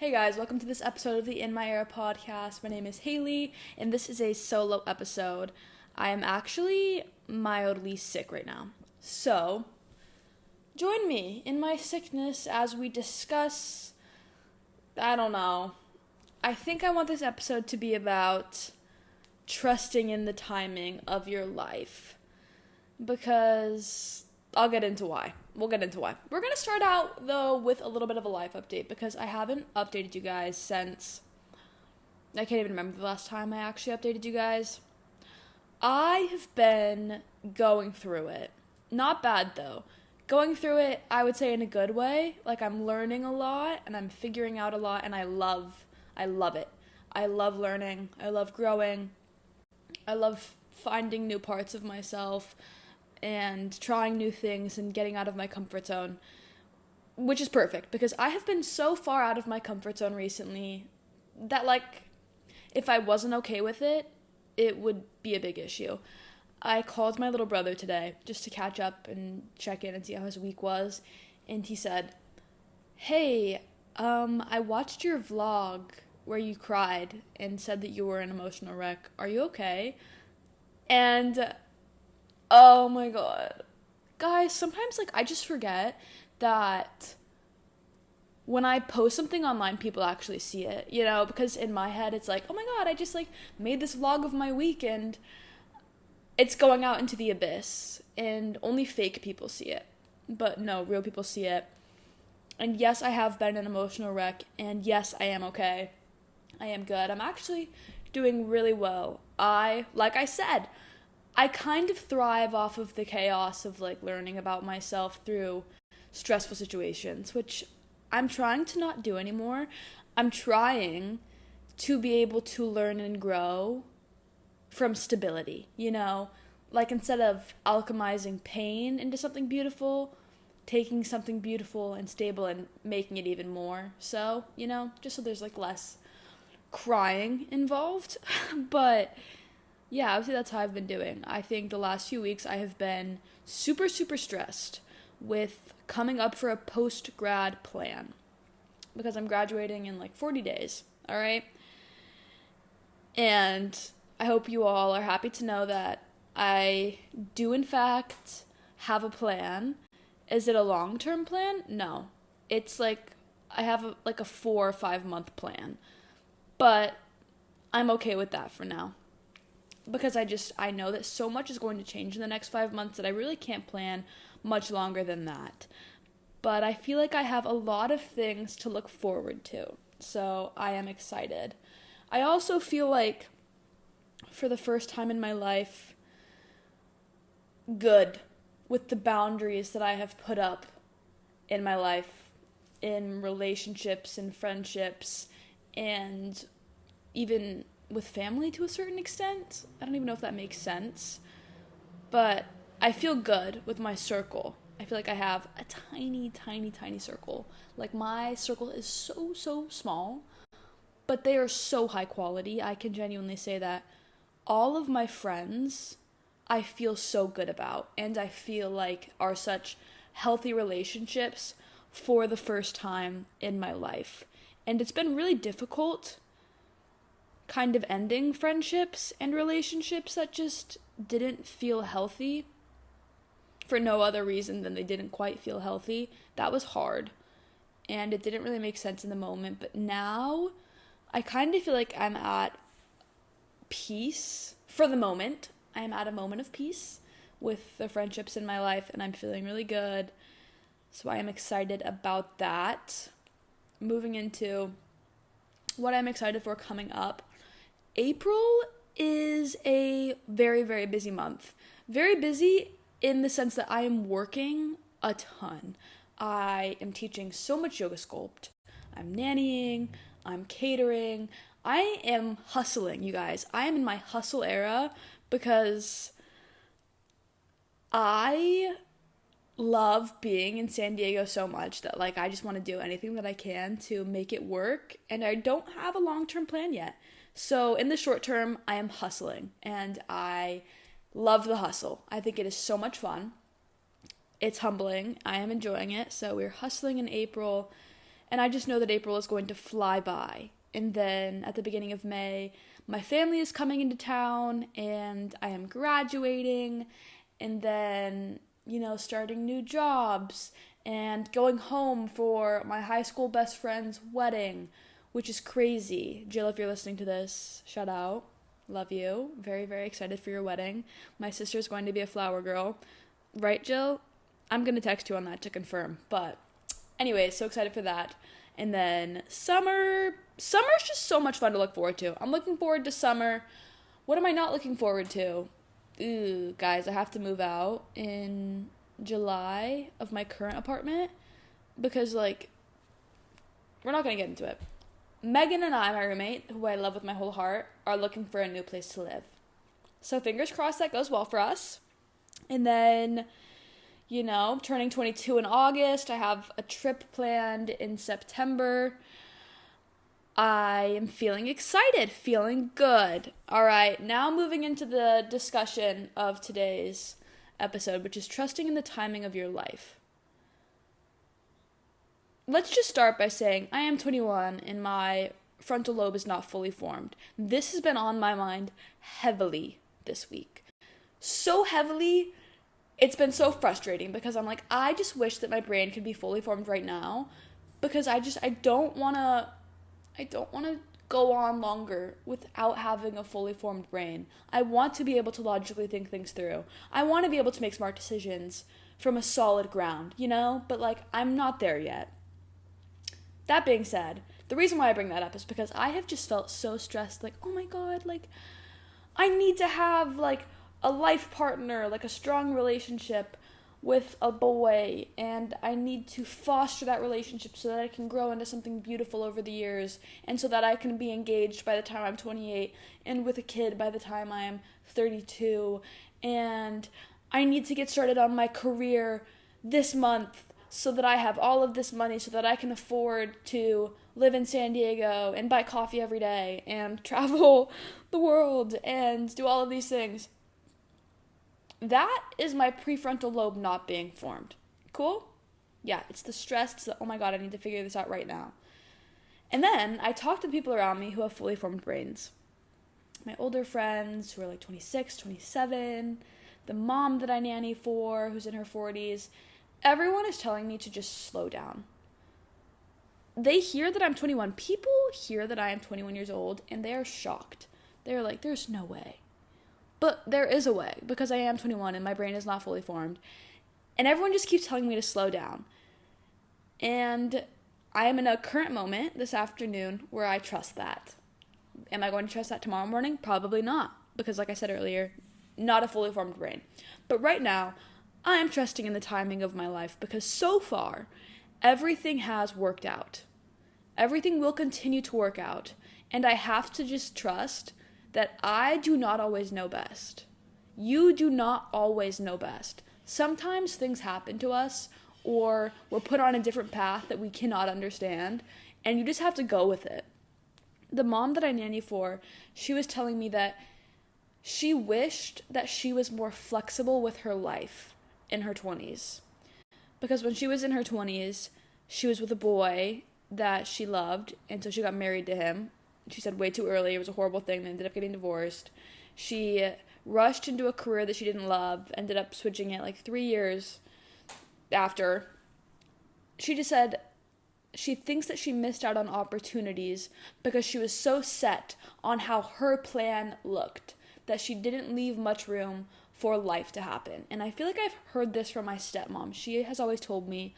Hey guys, welcome to this episode of the In My Era podcast. My name is Haley, and this is a solo episode. I am actually mildly sick right now. So, join me in my sickness as we discuss, I don't know. I think I want this episode to be about trusting in the timing of your life. Because I'll get into why. We'll get into why. We're going to start out, though, with a little bit of a life update because I haven't updated you guys since... I can't even remember the last time I actually updated you guys. I have been going through it. Not bad, though. Going through it, I would say in a good way. Like, I'm learning a lot, and I'm figuring out a lot, and I love it. I love learning. I love growing. I love finding new parts of myself and trying new things and getting out of my comfort zone, which is perfect because I have been so far out of my comfort zone recently that, like, if I wasn't okay with it, it would be a big issue. I called my little brother today just to catch up and check in and see how his week was, and he said, "Hey, I watched your vlog where you cried and said that you were an emotional wreck. Are you okay?" And oh my god. Guys, sometimes, like, I just forget that when I post something online, people actually see it, you know? Because in my head, it's like, oh my god, I just, like, made this vlog of my week, and it's going out into the abyss, and only fake people see it. But no, real people see it. And yes, I have been an emotional wreck, and yes, I am okay. I am good. I'm actually doing really well. Like I said, I kind of thrive off of the chaos of, like, learning about myself through stressful situations, which I'm trying to not do anymore. I'm trying to be able to learn and grow from stability, you know? Like, instead of alchemizing pain into something beautiful, taking something beautiful and stable and making it even more so, you know? Just so there's, like, less crying involved. But yeah, obviously that's how I've been doing. I think the last few weeks I have been super, super stressed with coming up for a post-grad plan because I'm graduating in like 40 days, all right? And I hope you all are happy to know that I do in fact have a plan. Is it a long-term plan? No. It's like I have a 4 or 5 month plan. But I'm okay with that for now. Because I know that so much is going to change in the next 5 months that I really can't plan much longer than that. But I feel like I have a lot of things to look forward to. So I am excited. I also feel like for the first time in my life, good with the boundaries that I have put up in my life, in relationships and friendships, and even with family to a certain extent. I don't even know if that makes sense. But I feel good with my circle. I feel like I have a tiny, tiny, tiny circle. Like, my circle is so, so small, but they are so high quality. I can genuinely say that all of my friends I feel so good about, and I feel like are such healthy relationships for the first time in my life. And it's been really difficult kind of ending friendships and relationships that just didn't feel healthy for no other reason than they didn't quite feel healthy. That was hard, and it didn't really make sense in the moment, but now I kind of feel like I'm at peace for the moment. I am at a moment of peace with the friendships in my life, and I'm feeling really good, so I am excited about that. Moving into what I'm excited for coming up. April is a very, very busy month. Very busy in the sense that I am working a ton. I am teaching so much yoga sculpt. I'm nannying. I'm catering. I am hustling, you guys. I am in my hustle era because I love being in San Diego so much that, like, I just want to do anything that I can to make it work, and I don't have a long-term plan yet. So in the short term, I am hustling, and I love the hustle. I think it is so much fun. It's humbling. I am enjoying it. So we're hustling in April, And I just know that April is going to fly by. And then at the beginning of May, my family is coming into town and I am graduating and then, starting new jobs and going home for my high school best friend's wedding, which is crazy. Jill, if you're listening to this, shout out. Love you. Very, very excited for your wedding. My sister's going to be a flower girl. Right, Jill? I'm going to text you on that to confirm. But anyway, so excited for that. And then summer's just so much fun to look forward to. I'm looking forward to summer. What am I not looking forward to? Ooh, guys, I have to move out in July of my current apartment because, we're not going to get into it. Megan and I, my roommate, who I love with my whole heart, are looking for a new place to live. So fingers crossed that goes well for us. And then, turning 22 in August, I have a trip planned in September. I am feeling excited, feeling good. All right, now moving into the discussion of today's episode, which is trusting in the timing of your life. Let's just start by saying I am 21 and my frontal lobe is not fully formed. This has been on my mind heavily this week. So heavily, it's been so frustrating because I'm like, I just wish that my brain could be fully formed right now because I don't want to go on longer without having a fully formed brain. I want to be able to logically think things through. I want to be able to make smart decisions from a solid ground, but I'm not there yet. That being said, the reason why I bring that up is because I have just felt so stressed, oh my God, I need to have, a life partner, a strong relationship with a boy, and I need to foster that relationship so that I can grow into something beautiful over the years, and so that I can be engaged by the time I'm 28, and with a kid by the time I'm 32, and I need to get started on my career this month, so that I have all of this money so that I can afford to live in San Diego and buy coffee every day and travel the world and do all of these things. That is my prefrontal lobe not being formed. Cool? Yeah, it's the stress. It's the, oh my God, I need to figure this out right now. And then I talk to the people around me who have fully formed brains. My older friends who are 26, 27, the mom that I nanny for who's in her 40s. Everyone is telling me to just slow down. They hear that I'm 21. People hear that I am 21 years old, and they are shocked. They're like, there's no way. But there is a way, because I am 21, and my brain is not fully formed. And everyone just keeps telling me to slow down. And I am in a current moment this afternoon where I trust that. Am I going to trust that tomorrow morning? Probably not, because like I said earlier, not a fully formed brain. But right now, I am trusting in the timing of my life because so far, everything has worked out. Everything will continue to work out. And I have to just trust that I do not always know best. You do not always know best. Sometimes things happen to us or we're put on a different path that we cannot understand, and you just have to go with it. The mom that I nanny for, she was telling me that she wished that she was more flexible with her life in her 20s. Because when she was in her 20s, she was with a boy that she loved, and so she got married to him. She said way too early. It was a horrible thing. They ended up getting divorced. She rushed into a career that she didn't love, ended up switching it 3 years after. She just said she thinks that she missed out on opportunities because she was so set on how her plan looked that she didn't leave much room for life to happen. And I feel like I've heard this from my stepmom. She has always told me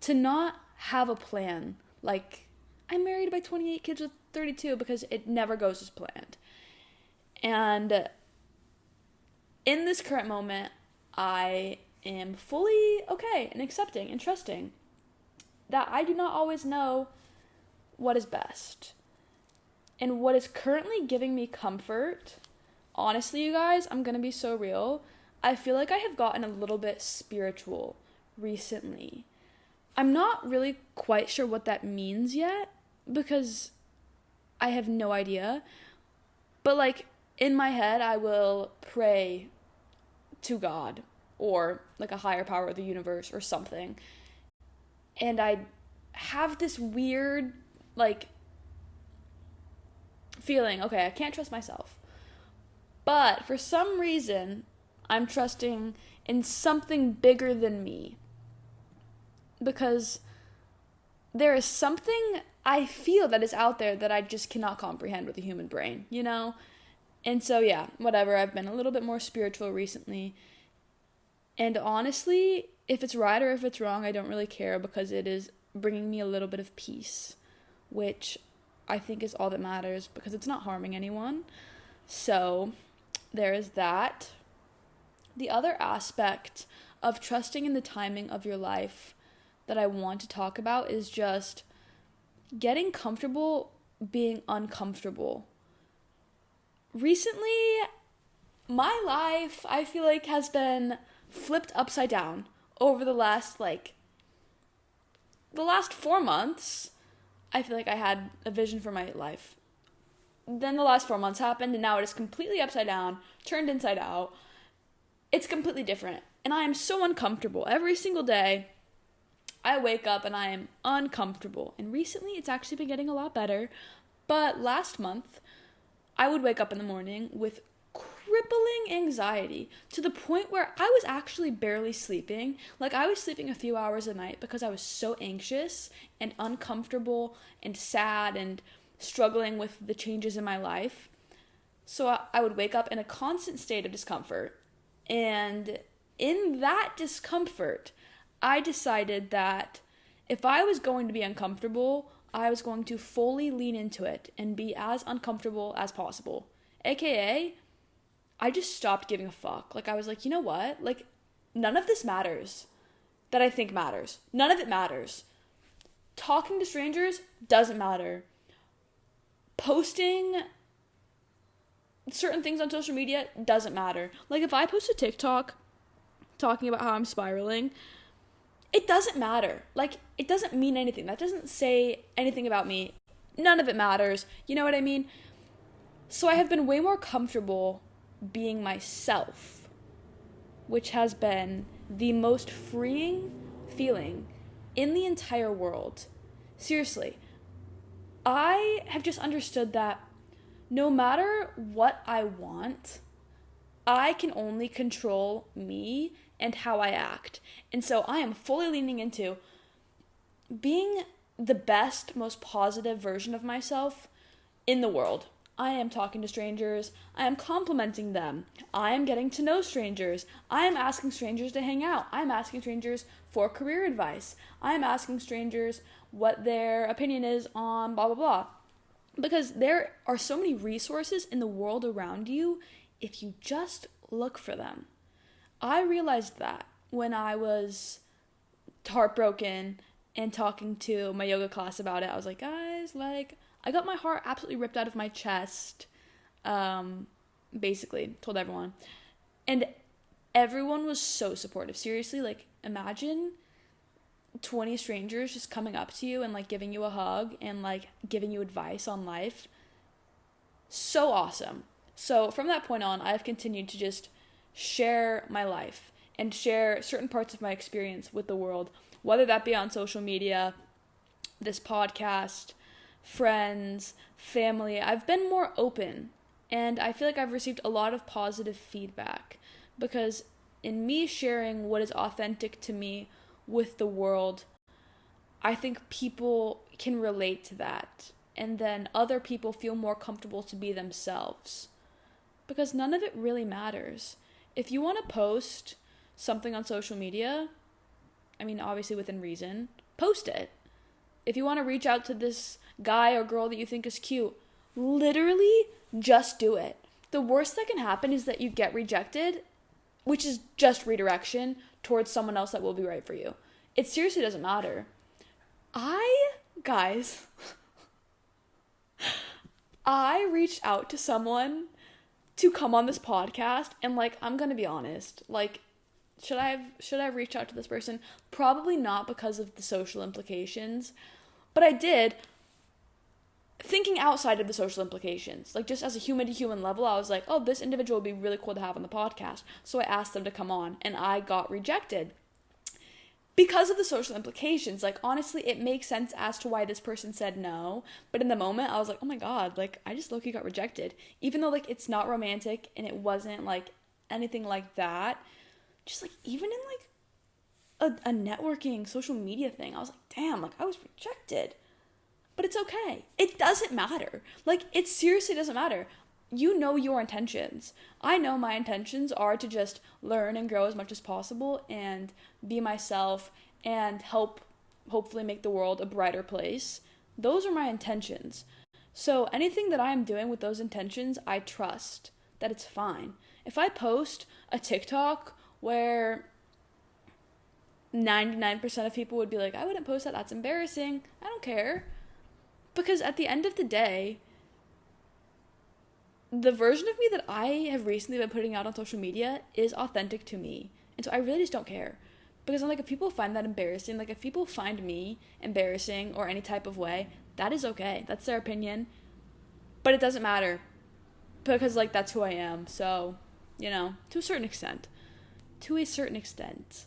to not have a plan. I'm married by 28, kids with 32, because it never goes as planned. And in this current moment, I am fully okay and accepting and trusting that I do not always know what is best. And what is currently giving me comfort, honestly, you guys, I'm going to be so real. I feel like I have gotten a little bit spiritual recently. I'm not really quite sure what that means yet because I have no idea. But in my head, I will pray to God or a higher power of the universe or something. And I have this weird, like, feeling, okay, I can't trust myself. But for some reason, I'm trusting in something bigger than me. Because there is something I feel that is out there that I just cannot comprehend with the human brain, you know? And so, yeah, whatever. I've been a little bit more spiritual recently. And honestly, if it's right or if it's wrong, I don't really care, because it is bringing me a little bit of peace, which I think is all that matters, because it's not harming anyone. So there is that. The other aspect of trusting in the timing of your life that I want to talk about is just getting comfortable being uncomfortable. Recently, my life, I feel like, has been flipped upside down over the last 4 months. I feel like I had a vision for my life. Then the last 4 months happened, and now it is completely upside down, turned inside out. It's completely different, and I am so uncomfortable. Every single day, I wake up and I am uncomfortable. And recently, it's actually been getting a lot better. But last month, I would wake up in the morning with crippling anxiety to the point where I was actually barely sleeping. Like, I was sleeping a few hours a night because I was so anxious and uncomfortable and sad and struggling with the changes in my life. So I would wake up in a constant state of discomfort. And in that discomfort, I decided that if I was going to be uncomfortable, I was going to fully lean into it and be as uncomfortable as possible. AKA, I just stopped giving a fuck. Like, I was like, you know what? Like, none of this matters that I think matters. None of it matters. Talking to strangers doesn't matter. Posting certain things on social media doesn't matter. Like, if I post a TikTok talking about how I'm spiraling, it doesn't matter. Like, it doesn't mean anything. That doesn't say anything about me. None of it matters. You know what I mean? So I have been way more comfortable being myself, which has been the most freeing feeling in the entire world. Seriously. I have just understood that no matter what I want, I can only control me and how I act. And so I am fully leaning into being the best, most positive version of myself in the world. I am talking to strangers. I am complimenting them. I am getting to know strangers. I am asking strangers to hang out. I am asking strangers for career advice. I am asking strangers what their opinion is on blah, blah, blah. Because there are so many resources in the world around you if you just look for them. I realized that when I was heartbroken and talking to my yoga class about it. I was like, guys, like, I got my heart absolutely ripped out of my chest. Basically, told everyone. And everyone was so supportive. Seriously, like, imagine 20 strangers just coming up to you and, like, giving you a hug and, like, giving you advice on life. So awesome. So from that point on, I've continued to just share my life and share certain parts of my experience with the world, whether that be on social media, this podcast, friends, family. I've been more open, and I feel like I've received a lot of positive feedback, because in me sharing what is authentic to me with the world, I think people can relate to that, and then other people feel more comfortable to be themselves, because none of it really matters. If you want to post something on social media, I mean, obviously within reason, post it. If you want to reach out to this guy or girl that you think is cute, literally just do it. The worst that can happen is that you get rejected, which is just redirection towards someone else that will be right for you. It seriously doesn't matter. Guys, I reached out to someone to come on this podcast, and, like, I'm gonna be honest, like, should I have reached out to this person? Probably not, because of the social implications, but I did, thinking outside of the social implications. Like, just as a human to human level, I was like, oh, this individual would be really cool to have on the podcast. So I asked them to come on, and I got rejected. because of the social implications. Like, honestly, it makes sense as to why this person said no. But in the moment, I was like, oh my God, like, I just low-key got rejected. Even though, like, it's not romantic and it wasn't, like, anything like that. Just, like, even in, like, a networking social media thing, I was like, damn, like, I was rejected. But it's okay. It doesn't matter. Like, it seriously doesn't matter. You know your intentions. I know my intentions are to just learn and grow as much as possible and be myself and hopefully make the world a brighter place. Those are my intentions. So anything that I am doing with those intentions, I trust that it's fine. If I post a TikTok where 99% of people would be like, I wouldn't post that, that's embarrassing, I don't care. Because at the end of the day, the version of me that I have recently been putting out on social media is authentic to me. And so I really just don't care. Because I'm like, if people find that embarrassing, like if people find me embarrassing or any type of way, that is okay. That's their opinion. But it doesn't matter. Because like that's who I am. So, you know, to a certain extent. To a certain extent.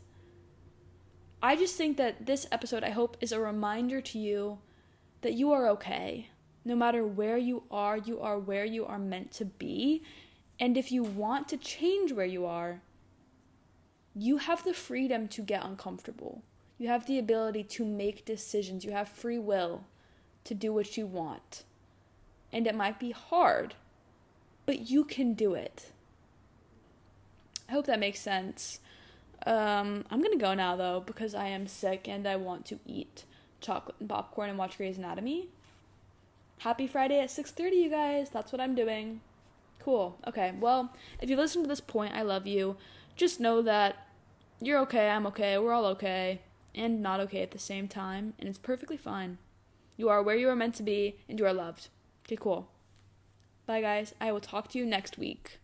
I just think that this episode, I hope, is a reminder to you that you are okay. No matter where you are where you are meant to be. And if you want to change where you are, you have the freedom to get uncomfortable. You have the ability to make decisions. You have free will to do what you want. And it might be hard, but you can do it. I hope that makes sense. I'm going to go now, though, because I am sick and I want to eat chocolate and popcorn and watch Grey's Anatomy. Happy Friday at 6:30, you guys. That's what I'm doing. Cool. Okay, well, if you listen to this point, I love you. Just know that you're okay, I'm okay, we're all okay, and not okay at the same time, and it's perfectly fine. You are where you are meant to be, and you are loved. Okay, cool. Bye, guys. I will talk to you next week.